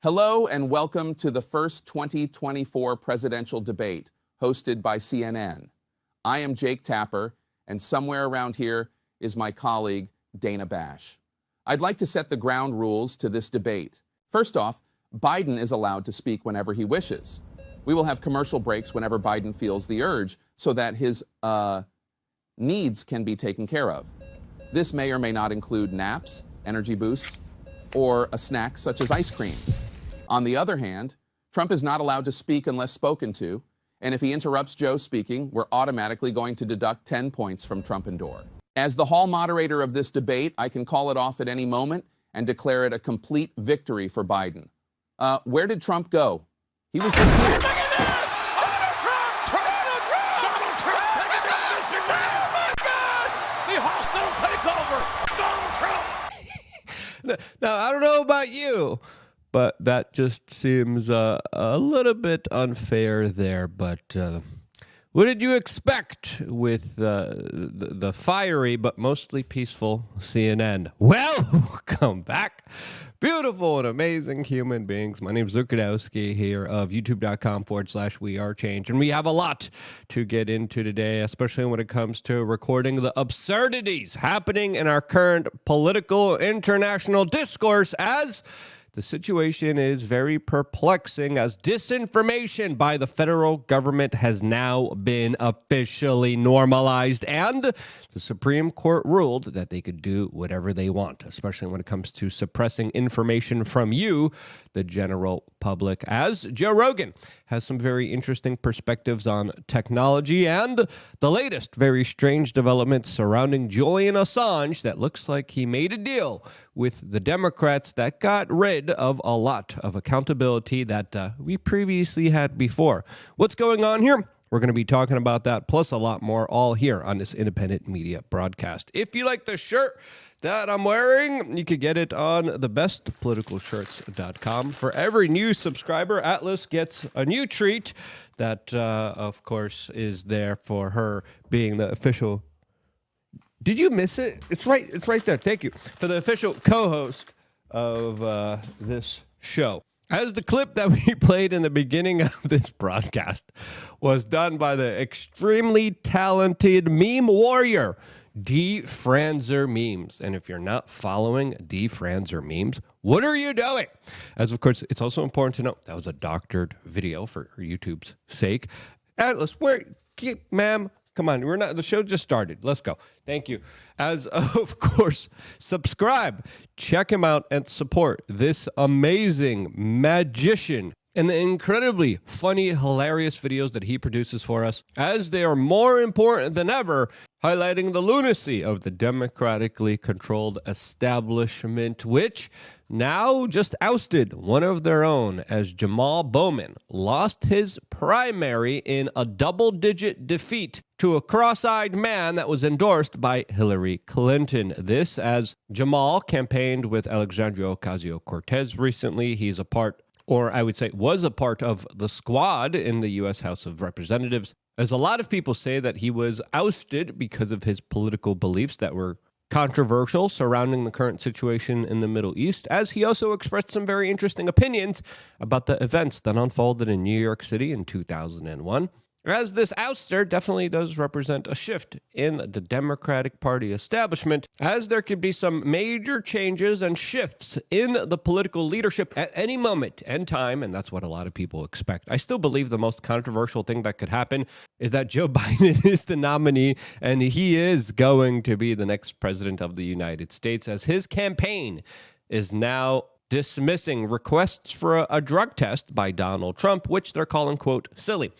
Hello and welcome to the first 2024 presidential debate hosted by CNN. I am Jake Tapper, and somewhere around here is my colleague, Dana Bash. I'd like to set the ground rules to this debate. First off, Biden is allowed to speak whenever he wishes. We will have commercial breaks whenever Biden feels the urge so that his needs can be taken care of. This may or may not include naps, energy boosts, or a snack such as ice cream. On the other hand, Trump is not allowed to speak unless spoken to, and if he interrupts Joe speaking, we're automatically going to deduct 10 points from Trump and Dore. As the hall moderator of this debate, I can call it off at any moment and declare it a complete victory for Biden. Where did Trump go? He was just here. Now, I don't know about you, but that just seems a little bit unfair there. But what did you expect with the fiery but mostly peaceful CNN? Welcome back. Beautiful and amazing human beings. My name is Luke Gadowski here of youtube.com/wearechange. And we have a lot to get into today, especially when it comes to recording the absurdities happening in our current political international discourse, as the situation is very perplexing, as disinformation by the federal government has now been officially normalized, and the Supreme Court ruled that they could do whatever they want, especially when it comes to suppressing information from you, the general public, as Joe Rogan has some very interesting perspectives on technology and the latest very strange developments surrounding Julian Assange that looks like he made a deal with the Democrats that got rid of a lot of accountability that we previously had before. What's going on here? We're going to be talking about that, plus a lot more, all here on this independent media broadcast. If you like the shirt that I'm wearing, you could get it on thebestpoliticalshirts.com. For every new subscriber, Atlas gets a new treat that, of course, is there for her being the official. Did you miss it? It's right there. Thank you. For the official co-host of this show. As the clip that we played in the beginning of this broadcast was done by the extremely talented meme warrior, D. Franzer Memes. And if you're not following D. Franzer Memes, what are you doing? As of course, it's also important to note that was a doctored video for YouTube's sake. Atlas, ma'am, come on, the show just started. Let's go. Thank you. As of course, subscribe, check him out, and support this amazing magician and the incredibly funny, hilarious videos that he produces for us, as they are more important than ever, highlighting the lunacy of the democratically controlled establishment, which now just ousted one of their own, as Jamal Bowman lost his primary in a double-digit defeat to a cross-eyed man that was endorsed by Hillary Clinton. This as Jamal campaigned with Alexandria Ocasio-Cortez recently. He's a part, or I would say was a part of the squad in the U.S. House of Representatives, as a lot of people say that he was ousted because of his political beliefs that were controversial surrounding the current situation in the Middle East, as he also expressed some very interesting opinions about the events that unfolded in New York City in 2001. As this ouster definitely does represent a shift in the Democratic Party establishment, as there could be some major changes and shifts in the political leadership at any moment and time, and that's what a lot of people expect. I still believe the most controversial thing that could happen is that Joe Biden is the nominee, and he is going to be the next president of the United States, as his campaign is now dismissing requests for a drug test by Donald Trump, which they're calling, quote, silly.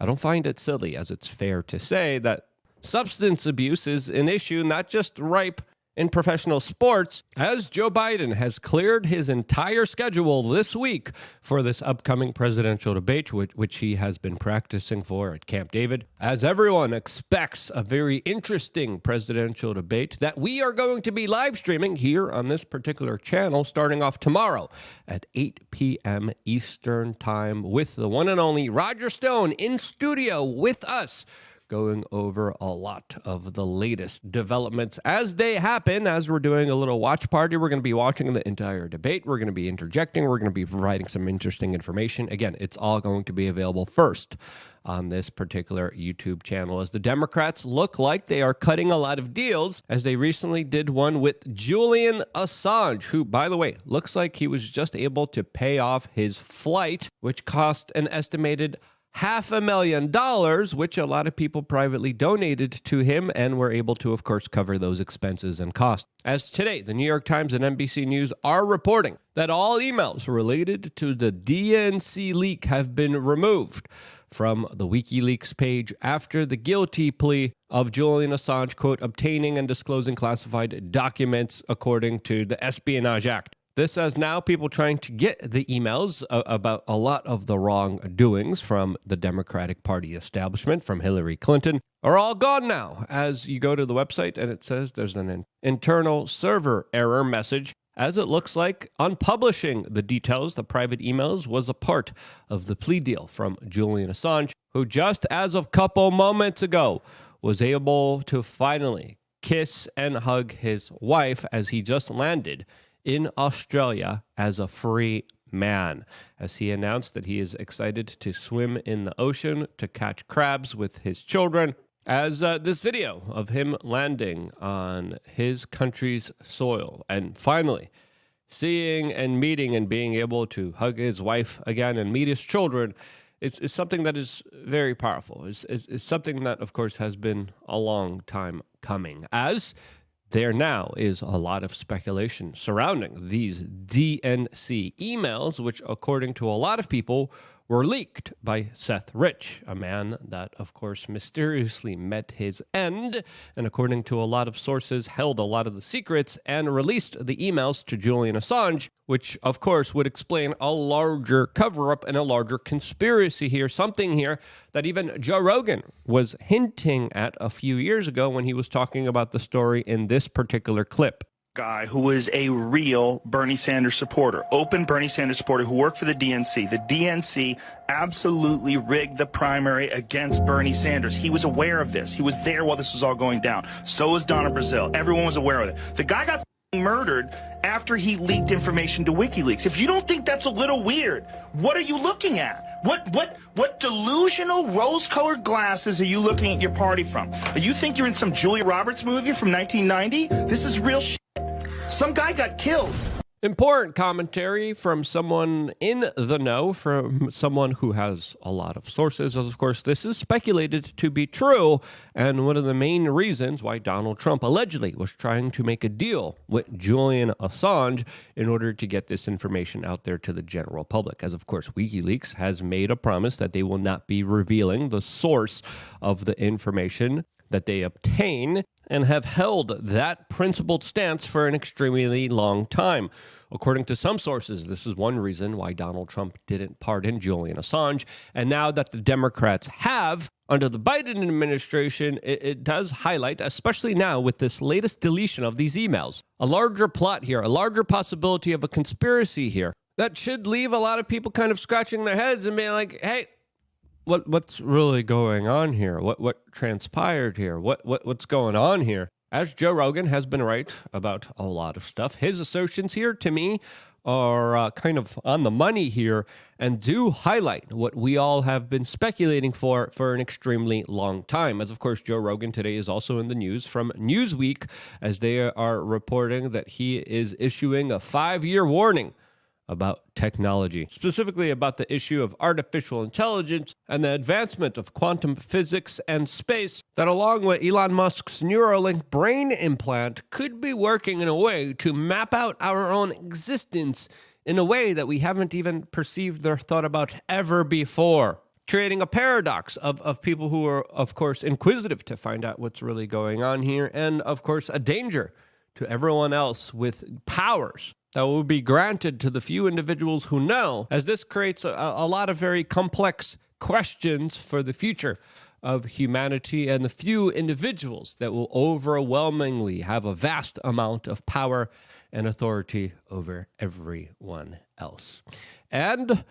I don't find it silly, as it's fair to say that substance abuse is an issue not just ripe in professional sports, as Joe Biden has cleared his entire schedule this week for this upcoming presidential debate, which he has been practicing for at Camp David, as everyone expects a very interesting presidential debate that we are going to be live streaming here on this particular channel starting off tomorrow at 8 p.m. Eastern Time with the one and only Roger Stone in studio with us, going over a lot of the latest developments as they happen. As we're doing a little watch party, we're going to be watching the entire debate. We're going to be interjecting. We're going to be providing some interesting information. Again, it's all going to be available first on this particular YouTube channel, as the Democrats look like they are cutting a lot of deals, as they recently did one with Julian Assange, who, by the way, looks like he was just able to pay off his flight, which cost an estimated $500,000, which a lot of people privately donated to him and were able to, of course, cover those expenses and costs. As today, the New York Times and NBC News are reporting that all emails related to the DNC leak have been removed from the WikiLeaks page after the guilty plea of Julian Assange, quote, obtaining and disclosing classified documents according to the Espionage Act. This has now people trying to get the emails about a lot of the wrongdoings from the Democratic Party establishment, from Hillary Clinton, are all gone now. As you go to the website and it says there's an internal server error message, as it looks like unpublishing the details, the private emails, was a part of the plea deal from Julian Assange, who just as of a couple moments ago was able to finally kiss and hug his wife as he just landed in Australia as a free man, as he announced that he is excited to swim in the ocean to catch crabs with his children, as this video of him landing on his country's soil and finally seeing and meeting and being able to hug his wife again and meet his children. It's something that is very powerful. It's something that, of course, has been a long time coming, as there now is a lot of speculation surrounding these DNC emails, which, according to a lot of people, were leaked by Seth Rich, a man that, of course, mysteriously met his end, and according to a lot of sources, held a lot of the secrets and released the emails to Julian Assange, which, of course, would explain a larger cover-up and a larger conspiracy here, something here that even Joe Rogan was hinting at a few years ago when he was talking about the story in this particular clip. Guy who was a real Bernie Sanders supporter, open Bernie Sanders supporter, who worked for the DNC. The DNC absolutely rigged the primary against Bernie Sanders. He was aware of this. He was there while this was all going down. So was Donna Brazile. Everyone was aware of it. The guy got murdered after he leaked information to WikiLeaks. If you don't think that's a little weird, what are you looking at? What delusional rose-colored glasses are you looking at your party from? You think you're in some Julia Roberts movie from 1990? This is real shit. Some guy got killed. Important commentary from someone in the know, from someone who has a lot of sources. Of course, this is speculated to be true, and one of the main reasons why Donald Trump allegedly was trying to make a deal with Julian Assange in order to get this information out there to the general public. As, of course, WikiLeaks has made a promise that they will not be revealing the source of the information that they obtain, and have held that principled stance for an extremely long time. According to some sources, this is one reason why Donald Trump didn't pardon Julian Assange. And now that the Democrats have, under the Biden administration, it does highlight, especially now with this latest deletion of these emails, a larger plot here, a larger possibility of a conspiracy here that should leave a lot of people kind of scratching their heads and being like, hey, what's really going on here? What transpired here? What's going on here? As Joe Rogan has been right about a lot of stuff, his assertions here, to me, are kind of on the money here and do highlight what we all have been speculating for an extremely long time. As, of course, Joe Rogan today is also in the news from Newsweek, as they are reporting that he is issuing a 5-year warning about technology, specifically about the issue of artificial intelligence and the advancement of quantum physics and space, that along with Elon Musk's Neuralink brain implant could be working in a way to map out our own existence in a way that we haven't even perceived or thought about ever before, creating a paradox of people who are, of course, inquisitive to find out what's really going on here, and, of course, a danger to everyone else with powers that will be granted to the few individuals who know, as this creates a lot of very complex questions for the future of humanity and the few individuals that will overwhelmingly have a vast amount of power and authority over everyone else. And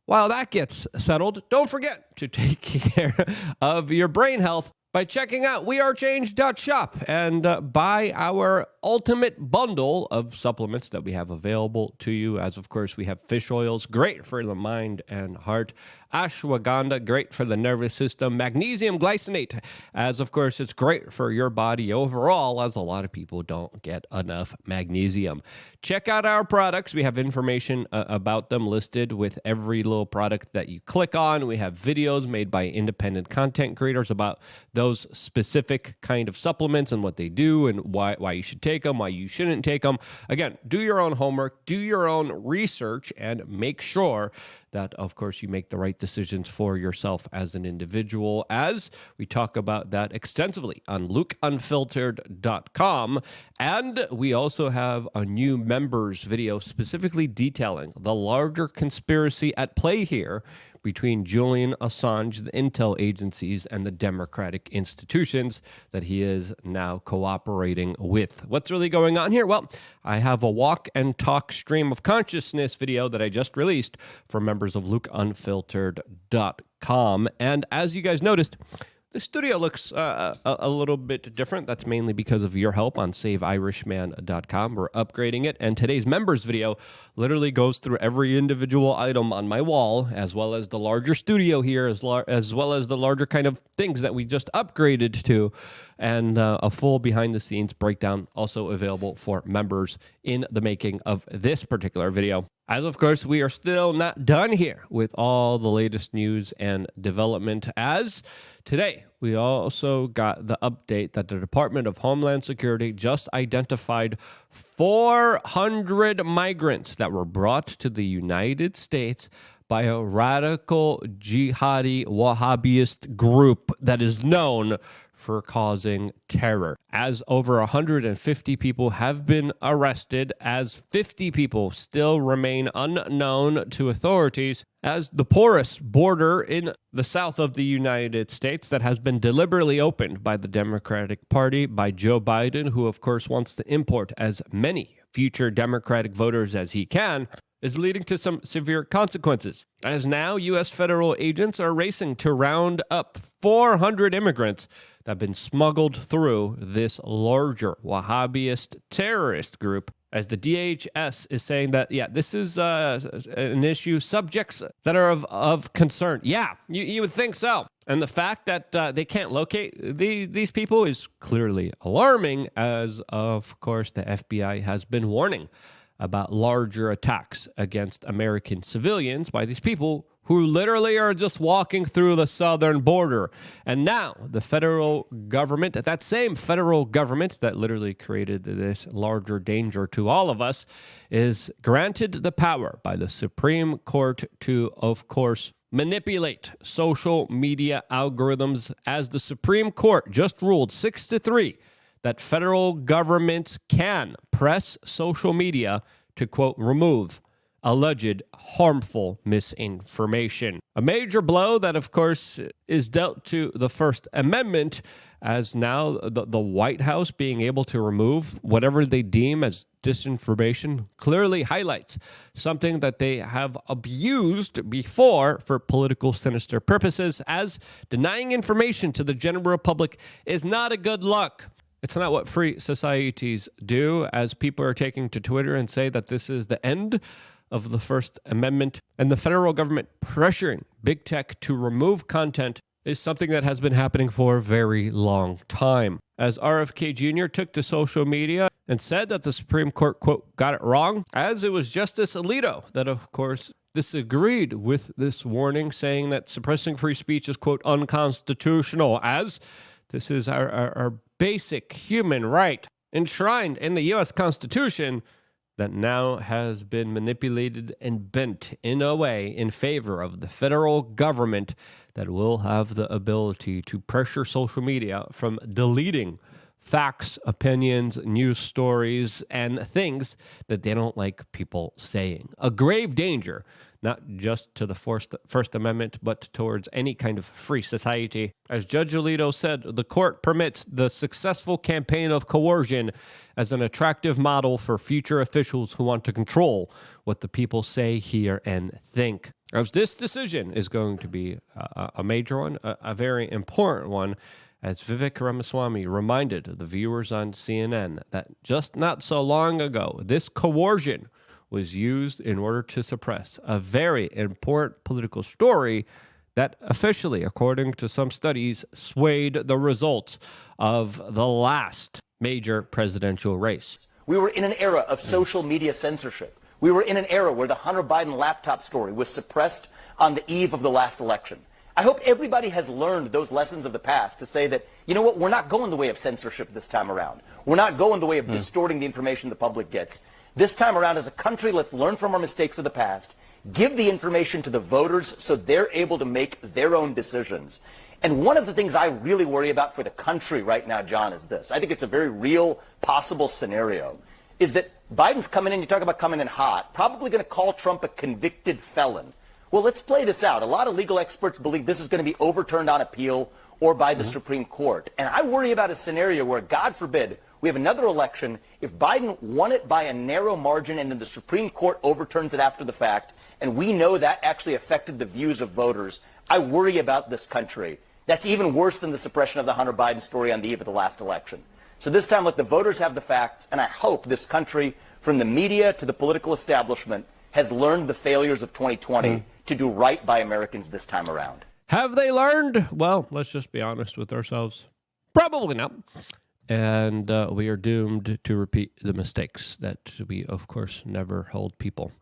while that gets settled, don't forget to take care of your brain health. by checking out wearechange.shop and buy our ultimate bundle of supplements that we have available to you. As of course, we have fish oils, great for the mind and heart. Ashwagandha, great for the nervous system. Magnesium glycinate, as of course, it's great for your body overall, as a lot of people don't get enough magnesium. Check out our products. We have information about them listed with every little product that you click on. We have videos made by independent content creators about those specific kind of supplements and what they do and why you should take them, why you shouldn't take them. Again, do your own homework, do your own research, and make sure that, of course, you make the right decisions for yourself as an individual, as we talk about that extensively on lukeunfiltered.com. And we also have a new members video specifically detailing the larger conspiracy at play here between Julian Assange, the intel agencies, and the democratic institutions that he is now cooperating with. What's really going on here? Well, I have a walk and talk stream of consciousness video that I just released for members of lukeunfiltered.com. And as you guys noticed, the studio looks a little bit different. That's mainly because of your help on saveirishman.com. We're upgrading it. And today's members video literally goes through every individual item on my wall, as well as the larger studio here, as well as the larger kind of things that we just upgraded to. And a full behind-the-scenes breakdown also available for members in the making of this particular video. As of course, we are still not done here with all the latest news and development, as today we also got the update that the Department of Homeland Security just identified 400 migrants that were brought to the United States by a radical jihadi Wahhabist group that is known for causing terror. As over 150 people have been arrested, as 50 people still remain unknown to authorities, as the porous border in the south of the United States that has been deliberately opened by the Democratic Party, by Joe Biden, who of course wants to import as many future Democratic voters as he can, is leading to some severe consequences, as now U.S. federal agents are racing to round up 400 immigrants that have been smuggled through this larger Wahhabist terrorist group, as the DHS is saying that, yeah, this is an issue, subjects that are of concern. Yeah, you would think so. And the fact that they can't locate these people is clearly alarming, as, of course, the FBI has been warning about larger attacks against American civilians by these people who literally are just walking through the southern border. And now the federal government, that same federal government that literally created this larger danger to all of us, is granted the power by the Supreme Court to, of course, manipulate social media algorithms, as the Supreme Court just ruled 6-3 that federal governments can press social media to, quote, remove alleged harmful misinformation. A major blow that, of course, is dealt to the First Amendment, as now the White House being able to remove whatever they deem as disinformation clearly highlights something that they have abused before for political sinister purposes, as denying information to the general public is not a good look. It's not what free societies do, as people are taking to Twitter and say that this is the end of the First Amendment, and the federal government pressuring big tech to remove content is something that has been happening for a very long time. As RFK Jr. took to social media and said that the Supreme Court, quote, got it wrong, as it was Justice Alito that, of course, disagreed with this warning, saying that suppressing free speech is, quote, unconstitutional, as this is our basic human right enshrined in the U.S. Constitution that now has been manipulated and bent in a way in favor of the federal government that will have the ability to pressure social media from deleting facts, opinions, news stories, and things that they don't like people saying. A grave danger, not just to the First Amendment, but towards any kind of free society. As Judge Alito said, the court permits the successful campaign of coercion as an attractive model for future officials who want to control what the people say, hear, and think. As this decision is going to be a major one, a very important one, as Vivek Ramaswamy reminded the viewers on CNN that just not so long ago, this coercion was used in order to suppress a very important political story that officially, according to some studies, swayed the results of the last major presidential race. We were in an era of social media censorship. We were in an era where the Hunter Biden laptop story was suppressed on the eve of the last election. I hope everybody has learned those lessons of the past to say that, you know what, we're not going the way of censorship this time around. We're not going the way of distorting the information the public gets. This time around, as a country, let's learn from our mistakes of the past, give the information to the voters so they're able to make their own decisions. And one of the things I really worry about for the country right now, John, is this. I think it's a very real, possible scenario, is that Biden's coming in, you talk about coming in hot, probably going to call Trump a convicted felon. Well, let's play this out. A lot of legal experts believe this is going to be overturned on appeal or by the Supreme Court. And I worry about a scenario where, God forbid, we have another election. If Biden won it by a narrow margin and then the Supreme Court overturns it after the fact, and we know that actually affected the views of voters, I worry about this country. That's even worse than the suppression of the Hunter Biden story on the eve of the last election. So this time, let the voters have the facts, and I hope this country, from the media to the political establishment, has learned the failures of 2020 to do right by Americans this time around. Have they learned? Well, let's just be honest with ourselves. Probably not. And we are doomed to repeat the mistakes that we, of course, never hold people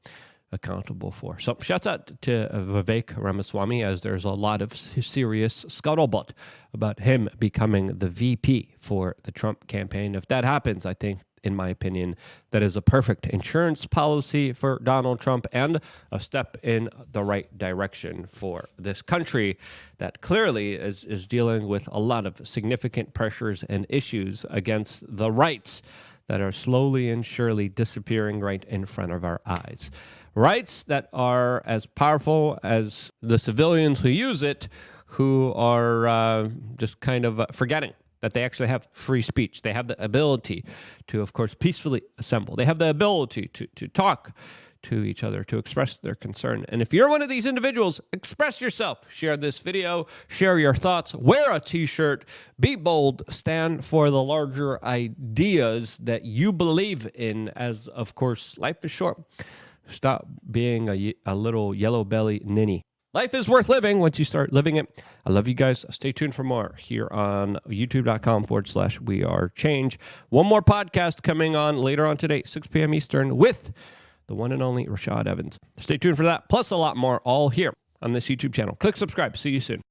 accountable for. So shouts out to Vivek Ramaswamy, as there's a lot of serious scuttlebutt about him becoming the VP for the Trump campaign. If that happens, I think, in my opinion, that is a perfect insurance policy for Donald Trump and a step in the right direction for this country that clearly is dealing with a lot of significant pressures and issues against the rights that are slowly and surely disappearing right in front of our eyes. Rights that are as powerful as the civilians who use it, who are just kind of forgetting that they actually have free speech. They have the ability to, of course, peacefully assemble. They have the ability to talk to each other, to express their concern. And if you're one of these individuals, express yourself. Share this video, share your thoughts, wear a t-shirt, be bold, stand for the larger ideas that you believe in, as, of course, life is short. Stop being a little yellow belly ninny. Life is worth living once you start living it. I love you guys. Stay tuned for more here on youtube.com/wearechange. One more podcast coming on later on today, 6 p.m. Eastern, with the one and only Rashad Evans. Stay tuned for that, plus a lot more, all here on this YouTube channel. Click subscribe. See you soon.